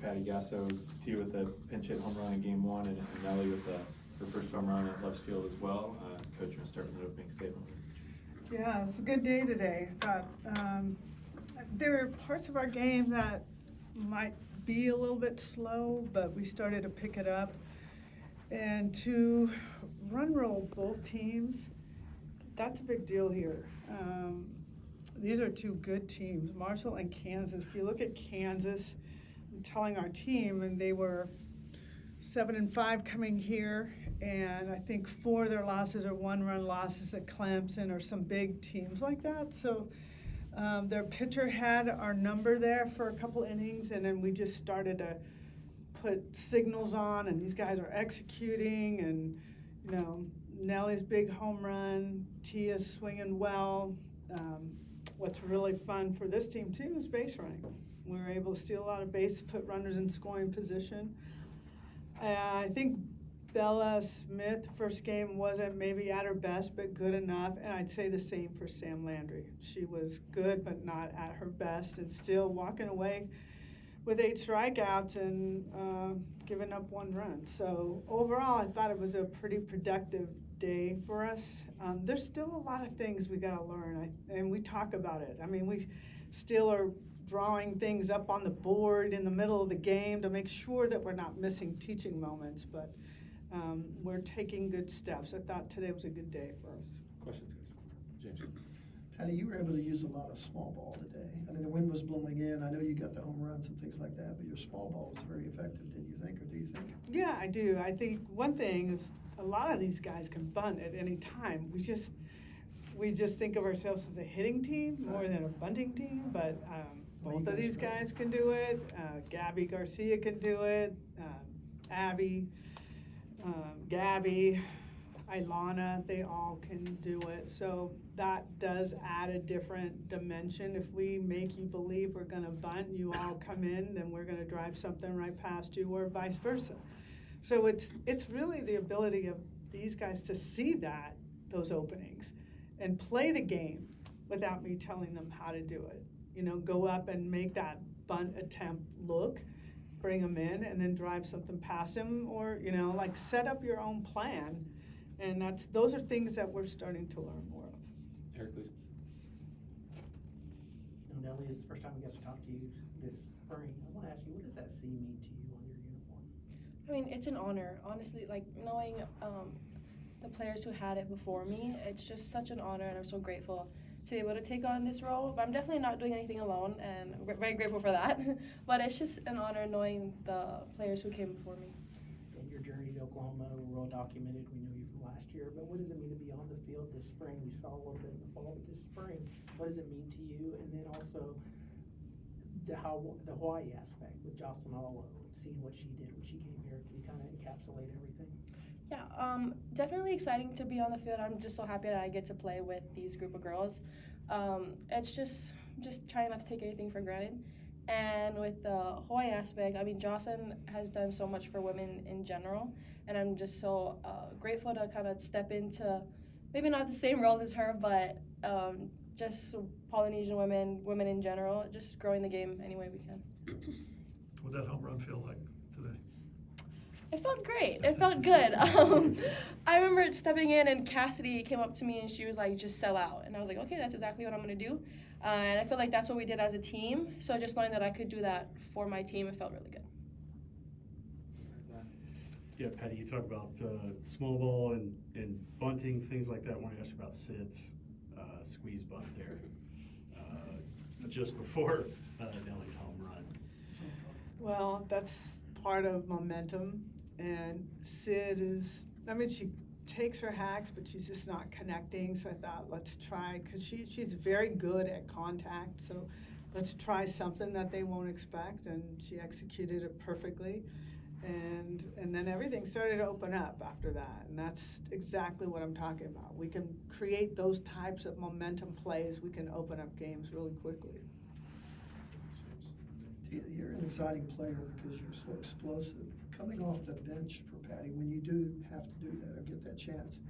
Patty Gasso, to you with the pinch hit home run in game one, and Nelly with her first home run at left field as well. Coach, you want to start with an opening statement? Yeah, it's a good day today. I thought there were parts of our game that might be a little bit slow, but we started to pick it up. And to run roll both teams, that's a big deal here. These are two good teams, Marshall and Kansas. If you look at Kansas, I'm telling our team, and they were 7-5 coming here, and I think 4 of their losses are one-run losses at Clemson or some big teams like that. So their pitcher had our number there for a couple innings, and then we just started to put signals on, and these guys are executing, and you know, Nelly's big home run, Tia's swinging well. What's really fun for this team too is base running. We were able to steal a lot of bases, put runners in scoring position. I think Bella Smith, first game wasn't maybe at her best, but good enough. And I'd say the same for Sam Landry. She was good, but not at her best, and still walking away with 8 strikeouts and giving up 1 run. So overall, I thought it was a pretty productive day for us. There's still a lot of things we got to learn, and we talk about it. I mean, we still are drawing things up on the board in the middle of the game to make sure that we're not missing teaching moments, but we're taking good steps. I thought today was a good day for us. Questions, guys? James? Patty, you were able to use a lot of small ball today. I mean, the wind was blowing in. I know you got the home runs and things like that, but your small ball was very effective, didn't you think, or do you think? Yeah, I do. I think one thing is a lot of these guys can bunt at any time. We just think of ourselves as a hitting team more than a bunting team, but both of these guys can do it. Gabby Garcia can do it. Abby, Gabby, Ilana, they all can do it. So that does add a different dimension. If we make you believe we're going to bunt, you all come in, then we're going to drive something right past you, or vice versa. So it's really the ability of these guys to see those openings and play the game without me telling them how to do it. You know, go up and make that bunt attempt look, bring them in, and then drive something past them, or, you know, like set up your own plan. And those are things that we're starting to learn more of. Eric, please. You know, Nelly, this is the first time we got to talk to you this spring. I want to ask you, what does that C mean to you on your uniform? I mean, it's an honor, honestly. Like, knowing the players who had it before me, it's just such an honor, and I'm so grateful to be able to take on this role. But I'm definitely not doing anything alone, and I'm very grateful for that. But it's just an honor knowing the players who came before me. And your journey to Oklahoma, well documented. We knew you from last year. But what does it mean to be on the field this spring? We saw a little bit in the fall, but this spring, what does it mean to you? And then also the Hawaii aspect with Jocelyn Allo, seeing what she did when she came here. Can you kind of encapsulate everything? Yeah, definitely exciting to be on the field. I'm just so happy that I get to play with these group of girls. It's just trying not to take anything for granted. And with the Hawaii aspect, I mean, Jocelyn has done so much for women in general, and I'm just so grateful to kind of step into maybe not the same role as her, but just Polynesian women in general, just growing the game any way we can. What'd that home run feel like today? It felt great. It felt good. I remember stepping in, and Cassidy came up to me, and she was like, just sell out. And I was like, okay, that's exactly what I'm going to do. And I feel like that's what we did as a team. So just knowing that I could do that for my team, it felt really good. Yeah, Patty, you talk about small ball and bunting, things like that. I want to ask you about Sid's squeeze bunt there just before Nelly's home run. Well, that's part of momentum. And Sid she takes her hacks, but she's just not connecting. So I thought, let's try, because she's very good at contact. So let's try something that they won't expect. And she executed it perfectly. And then everything started to open up after that. And that's exactly what I'm talking about. We can create those types of momentum plays. We can open up games really quickly. You're an exciting player because you're so explosive. Coming off the bench for Patty, when you do have to do that or get that chance,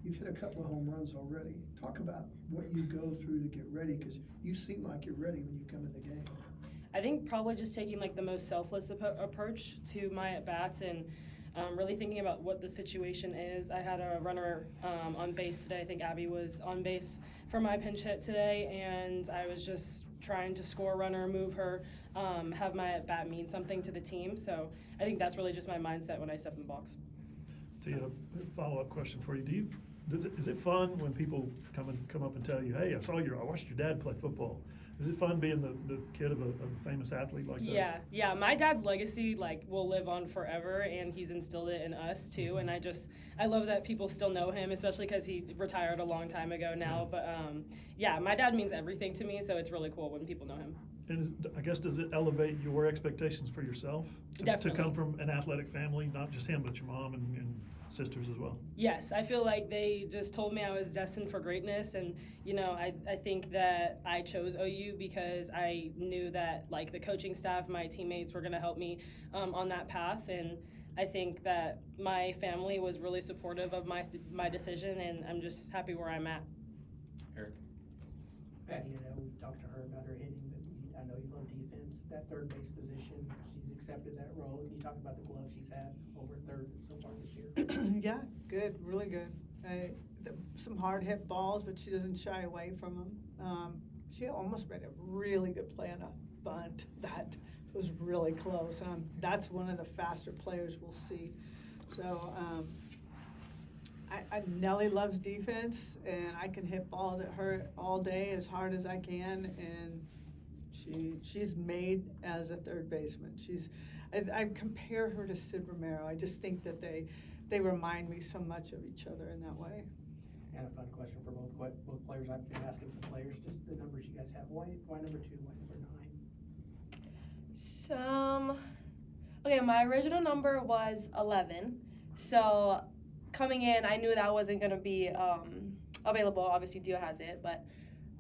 you've hit a couple of home runs already. Talk about what you go through to get ready, because you seem like you're ready when you come in the game. I think probably just taking like the most selfless approach to my at-bats and really thinking about what the situation is. I had a runner on base today. I think Abby was on base for my pinch hit today, and I was just trying to score a runner, move her, have my at-bat mean something to the team. So I think that's really just my mindset when I step in the box. Tia, a follow-up question for you. Is it fun when people come up and tell you, hey, I watched your dad play football? Is it fun being the kid of a famous athlete like that? Yeah. My dad's legacy will live on forever, and he's instilled it in us too. And I love that people still know him, especially because he retired a long time ago now. But my dad means everything to me, so it's really cool when people know him. And I guess, does it elevate your expectations for yourself to Definitely. come from an athletic family, not just him, but your mom and sisters as well? Yes, I feel like they just told me I was destined for greatness, and I think that I chose OU because I knew that like the coaching staff, my teammates were going to help me on that path, and I think that my family was really supportive of my decision, and I'm just happy where I'm at. Eric? Patty, I know we talked to her about her hitting, but I know you love defense. That third base position, she's accepted that role. Can you talk about the glove she's had over third so far this year? Yeah, good, really good. Some hard hit balls, but she doesn't shy away from them. She almost made a really good play on a bunt that was really close. That's one of the faster players we'll see. So Nelly loves defense, and I can hit balls at her all day as hard as I can, and she's made as a third baseman. I compare her to Sid Romero. I just think that they remind me so much of each other in that way. And a fun question for both players. I've been asking some players just the numbers you guys have. Why number 2? Why number 9? Okay, my original number was 11. So coming in, I knew that wasn't going to be available. Obviously, Dio has it, but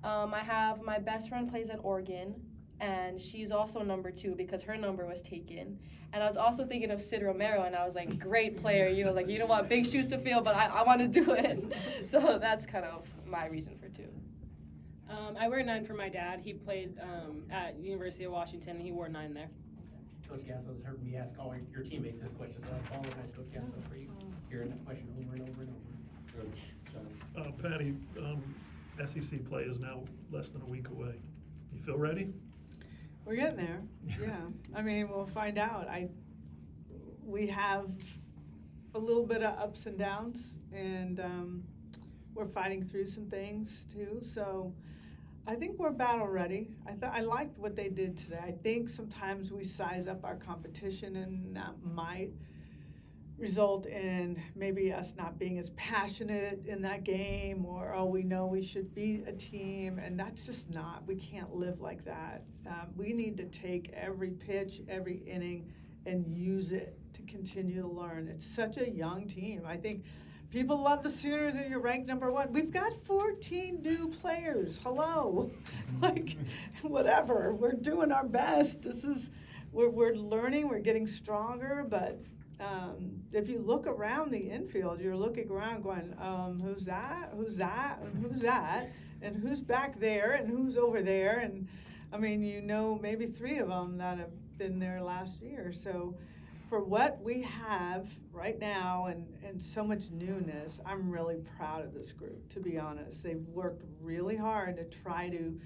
I have my best friend plays at Oregon, and she's also number 2 because her number was taken. And I was also thinking of Sid Romero, and I was like, great player, you don't want big shoes to fill, but I want to do it. So that's kind of my reason for 2. I wear 9 for my dad. He played at University of Washington, and he wore 9 there. Coach Gasso has heard me ask all your teammates this question, so I apologize, Coach Gasso, for you hearing that question over and over and over. Patty, SEC play is now less than a week away. You feel ready? We're getting there. Yeah. I mean, we'll find out. We have a little bit of ups and downs, and we're fighting through some things too. So I think we're battle ready. I liked what they did today. I think sometimes we size up our competition, and that might result in maybe us not being as passionate in that game, or we know we should beat a team, and that's just not. We can't live like that. We need to take every pitch, every inning, and use it to continue to learn. It's such a young team. I think people love the Sooners, and you're ranked number 1. We've got 14 new players. Hello. Like, whatever. We're doing our best. We're learning, we're getting stronger, but if you look around the infield, you're looking around going, who's that, and who's that, and who's back there, and who's over there, and I mean, maybe 3 of them that have been there last year. So for what we have right now and so much newness, I'm really proud of this group, to be honest. They've worked really hard to try to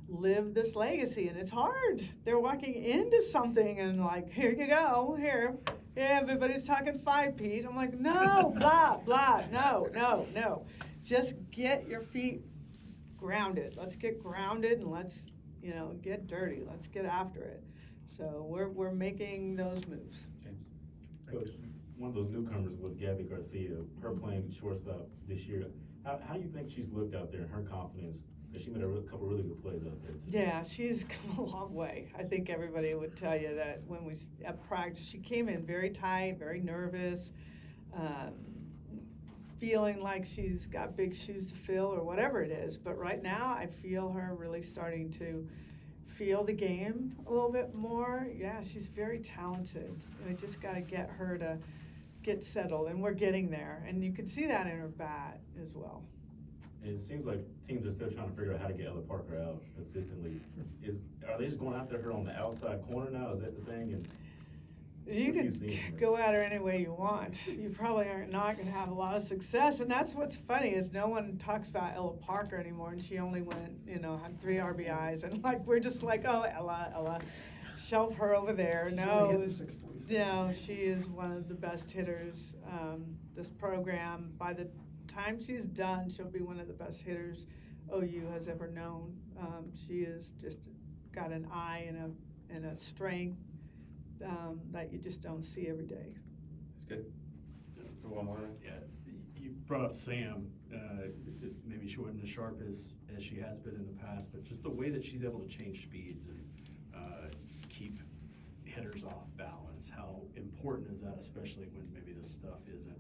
live this legacy, and it's hard. They're walking into something and like, here you go, here. Yeah, everybody's talking 5, Pete. I'm like, no, blah, blah, no. Just get your feet grounded. Let's get grounded, and let's, get dirty. Let's get after it. So we're making those moves. James? Coach, one of those newcomers was Gabby Garcia, her playing shortstop this year. How do you think she's looked out there, and her confidence? Because she made a couple really good plays out there today. Yeah, she's come a long way. I think everybody would tell you that when we at practice, she came in very tight, very nervous, feeling like she's got big shoes to fill or whatever it is. But right now, I feel her really starting to feel the game a little bit more. Yeah, she's very talented. We just got to get her to get settled, and we're getting there. And you can see that in her bat as well. And it seems like teams are still trying to figure out how to get Ella Parker out consistently. Are they just going after her on the outside corner now? Is that the thing? And You what do can see from her? go at her any way you want. You probably are not going to have a lot of success, and that's what's funny is no one talks about Ella Parker anymore, and she only went, had 3 RBIs, and like we're just like, oh, Ella, shelf her over there. She's No, only hitting 647. she is one of the best hitters. This program, by the time she's done, she'll be one of the best hitters OU has ever known. She is just got an eye and a strength that you just don't see every day. That's good. For one more. Yeah, you brought up Sam. Maybe she wasn't as sharp as she has been in the past, but just the way that she's able to change speeds and keep hitters off balance. How important is that, especially when maybe the stuff isn't,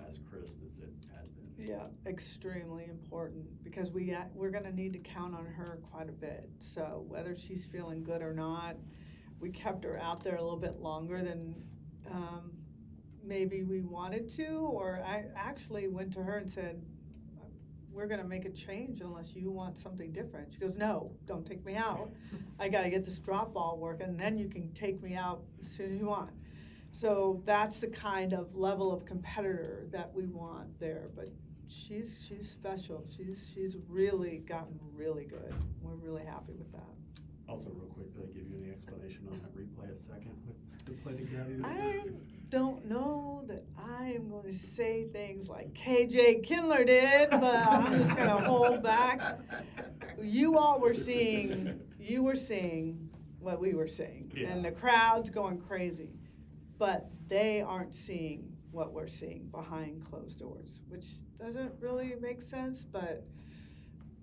as crisp as it has been? Yeah, extremely important because we're going to need to count on her quite a bit. So whether she's feeling good or not, we kept her out there a little bit longer than maybe we wanted to, or I actually went to her and said, we're going to make a change unless you want something different. She goes, no, don't take me out. I got to get this drop ball working, and then you can take me out as soon as you want. So that's the kind of level of competitor that we want there. But she's special. She's really gotten really good. We're really happy with that. Also, real quick, did I give you any explanation on that replay at second with the play to Gabby? I don't know that I am going to say things like KJ Kindler did, but I'm just going to hold back. You were seeing what we were seeing, Yeah. and the crowd's going crazy, but they aren't seeing what we're seeing behind closed doors, which doesn't really make sense, but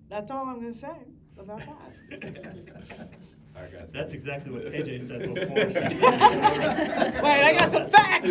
that's all I'm going to say about that. All right, guys. That's exactly what KJ said before. Wait, I got some facts.